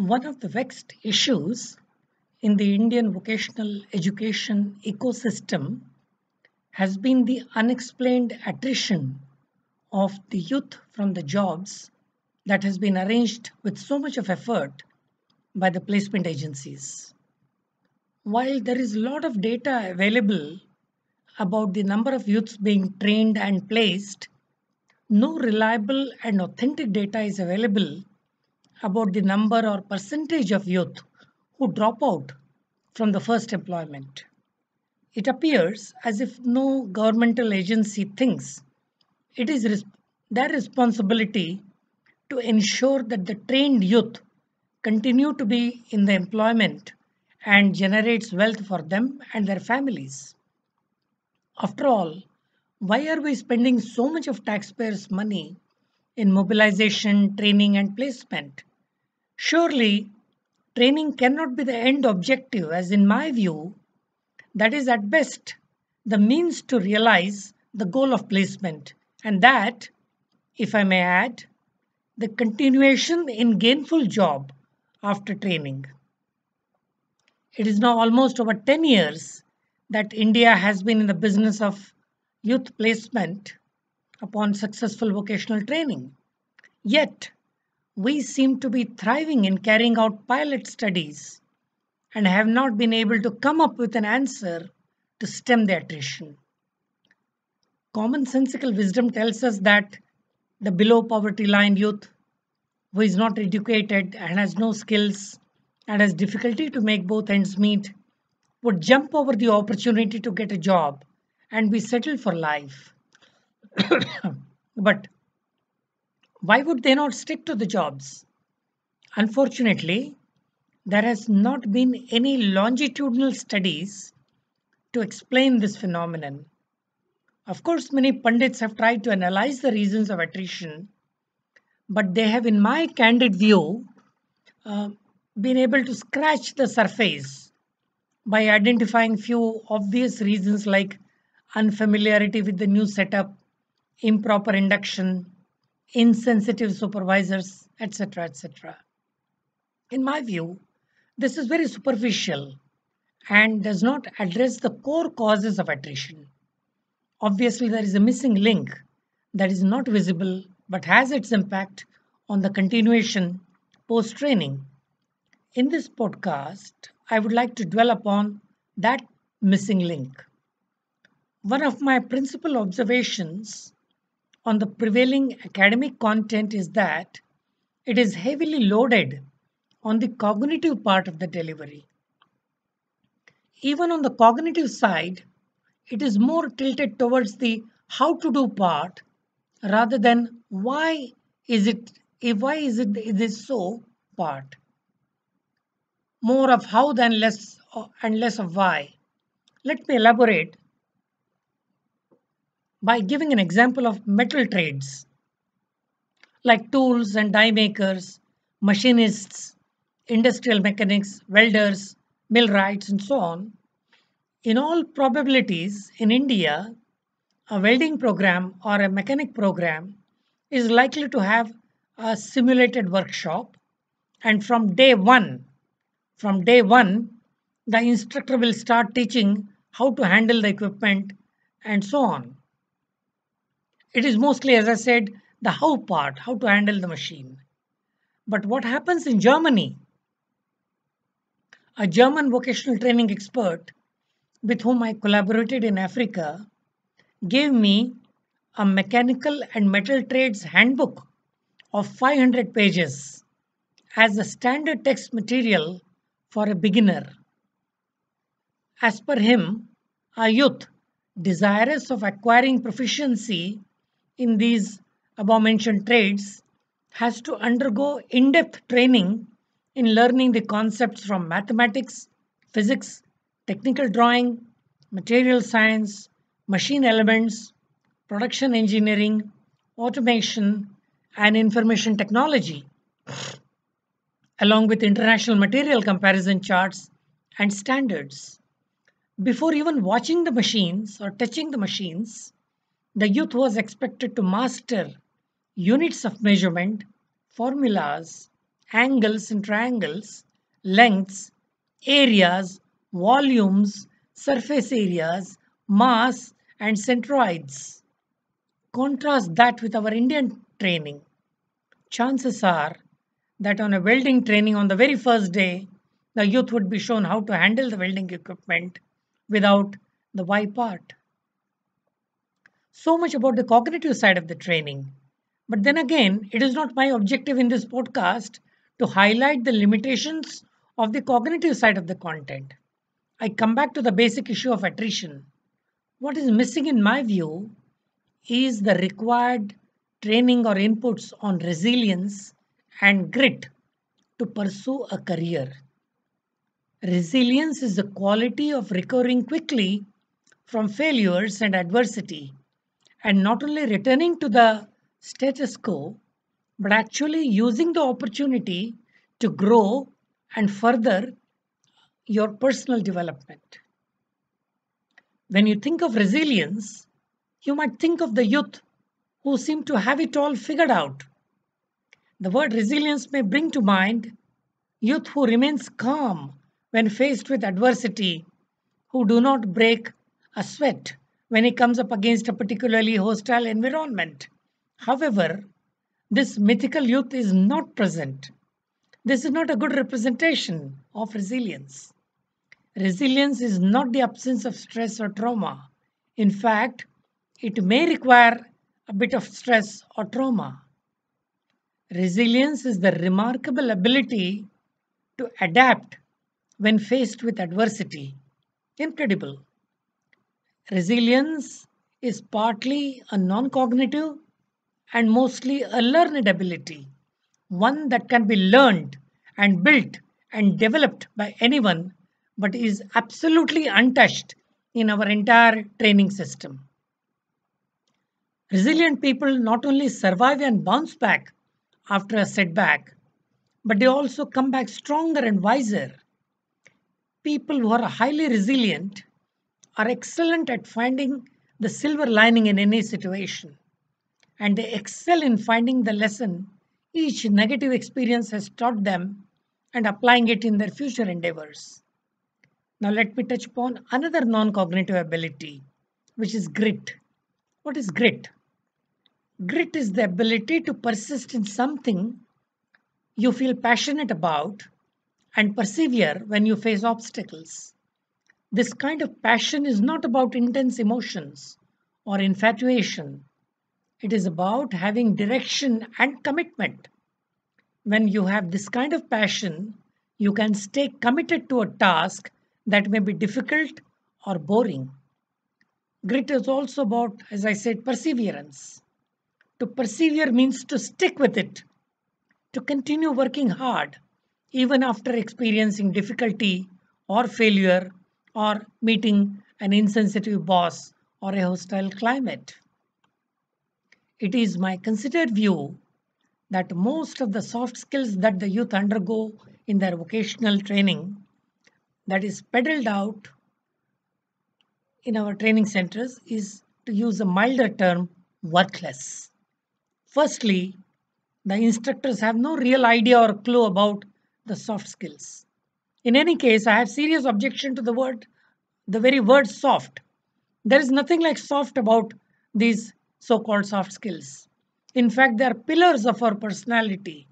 One of the vexed issues in the Indian vocational education ecosystem has been the unexplained attrition of the youth from the jobs that has been arranged with so much of effort by the placement agencies. While there is a lot of data available about the number of youths being trained and placed, no reliable and authentic data is available about the number or percentage of youth who drop out from the first employment. It appears as if no governmental agency thinks it is their responsibility to ensure that the trained youth continue to be in the employment and generates wealth for them and their families. After all, why are we spending so much of taxpayers' money in mobilization, training, and placement? Surely, training cannot be the end objective, as in my view, that is at best the means to realize the goal of placement, and that, if I may add, the continuation in gainful job after training. It is now almost over 10 years that India has been in the business of youth placement upon successful vocational training. Yet, we seem to be thriving in carrying out pilot studies and have not been able to come up with an answer to stem the attrition. Commonsensical wisdom tells us that the below poverty line youth who is not educated and has no skills and has difficulty to make both ends meet would jump over the opportunity to get a job and be settled for life. But why would they not stick to the jobs? Unfortunately, there has not been any longitudinal studies to explain this phenomenon. Of course, many pundits have tried to analyze the reasons of attrition, but they have, in my candid view, uh, been able to scratch the surface by identifying few obvious reasons like unfamiliarity with the new setup, improper induction, insensitive supervisors, etc. etc. In my view, this is very superficial and does not address the core causes of attrition. Obviously, there is a missing link that is not visible but has its impact on the continuation post training. In this podcast, I would like to dwell upon that missing link. One of my principal observations on the prevailing academic content is that it is heavily loaded on the cognitive part of the delivery. Even on the cognitive side, it is more tilted towards the how to do part rather than why is it so part. More of how than less and less of why. Let me elaborate by giving an example of metal trades like tools and die makers, machinists, industrial mechanics, welders, millwrights, and so on. In all probabilities, in India, a welding program or a mechanic program is likely to have a simulated workshop, and from day one, the instructor will start teaching how to handle the equipment and so on. It is mostly, as I said, the how part, how to handle the machine. But what happens in Germany? A German vocational training expert with whom I collaborated in Africa gave me a mechanical and metal trades handbook of 500 pages as a standard text material for a beginner. As per him, a youth desirous of acquiring proficiency in these above mentioned trades has to undergo in depth training in learning the concepts from mathematics, physics, technical drawing, material science, machine elements, production engineering, automation, and information technology, along with international material comparison charts and standards. Before even watching the machines or touching the machines, the youth was expected to master units of measurement, formulas, angles and triangles, lengths, areas, volumes, surface areas, mass, and centroids. Contrast that with our Indian training. Chances are that on a welding training on the very first day, the youth would be shown how to handle the welding equipment without the why part. So much about the cognitive side of the training. But then again, it is not my objective in this podcast to highlight the limitations of the cognitive side of the content. I come back to the basic issue of attrition. What is missing, in my view, is the required training or inputs on resilience and grit to pursue a career. Resilience is the quality of recovering quickly from failures and adversity, and not only returning to the status quo, but actually using the opportunity to grow and further your personal development. When you think of resilience, you might think of the youth who seem to have it all figured out. The word resilience may bring to mind youth who remains calm when faced with adversity, who do not break a sweat when he comes up against a particularly hostile environment. However, this mythical youth is not present. This is not a good representation of resilience. Resilience is not the absence of stress or trauma. In fact, it may require a bit of stress or trauma. Resilience is the remarkable ability to adapt when faced with adversity. Incredible. Resilience is partly a non cognitive and mostly a learned ability, one that can be learned and built and developed by anyone, but is absolutely untouched in our entire training system. Resilient people not only survive and bounce back after a setback, but they also come back stronger and wiser. People who are highly resilient are excellent at finding the silver lining in any situation, and they excel in finding the lesson each negative experience has taught them and applying it in their future endeavors. Now, let me touch upon another non cognitive ability, which is grit. What is grit? Grit is the ability to persist in something you feel passionate about and persevere when you face obstacles. This kind of passion is not about intense emotions or infatuation. It is about having direction and commitment. When you have this kind of passion, you can stay committed to a task that may be difficult or boring. Grit is also about, as I said, perseverance. To persevere means to stick with it, to continue working hard, even after experiencing difficulty or failure or meeting an insensitive boss or a hostile climate. It is my considered view that most of the soft skills that the youth undergo in their vocational training, that is peddled out in our training centers, is, to use a milder term, worthless. Firstly, the instructors have no real idea or clue about the soft skills. In any case, I have serious objection to the very word soft. There is nothing like soft about these so-called soft skills. In fact, they are pillars of our personality.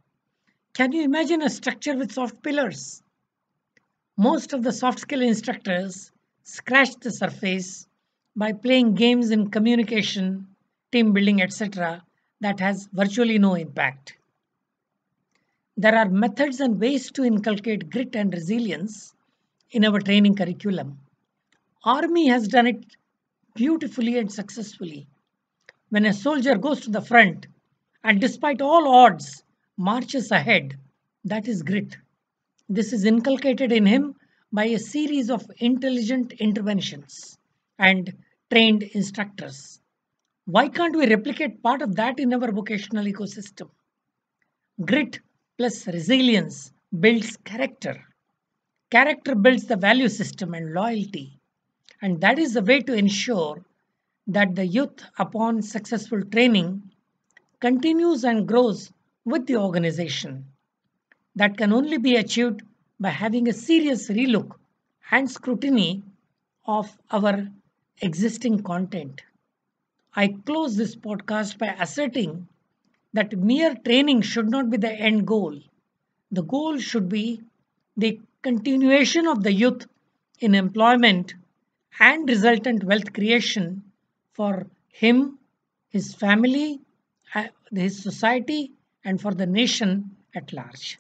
Can you imagine a structure with soft pillars? Most of the soft skill instructors scratch the surface by playing games in communication, team building, etc., that has virtually no impact. There are methods and ways to inculcate grit and resilience in our training curriculum. Army has done it beautifully and successfully. When a soldier goes to the front and despite all odds marches ahead, that is grit. This is inculcated in him by a series of intelligent interventions and trained instructors. Why can't we replicate part of that in our vocational ecosystem? Grit plus resilience builds character. Character builds the value system and loyalty. And that is the way to ensure that the youth, upon successful training, continues and grows with the organization. that can only be achieved by having a serious relook and scrutiny of our existing content. I close this podcast by asserting that mere training should not be the end goal. The goal should be the continuation of the youth in employment and resultant wealth creation for him, his family, his society, and for the nation at large.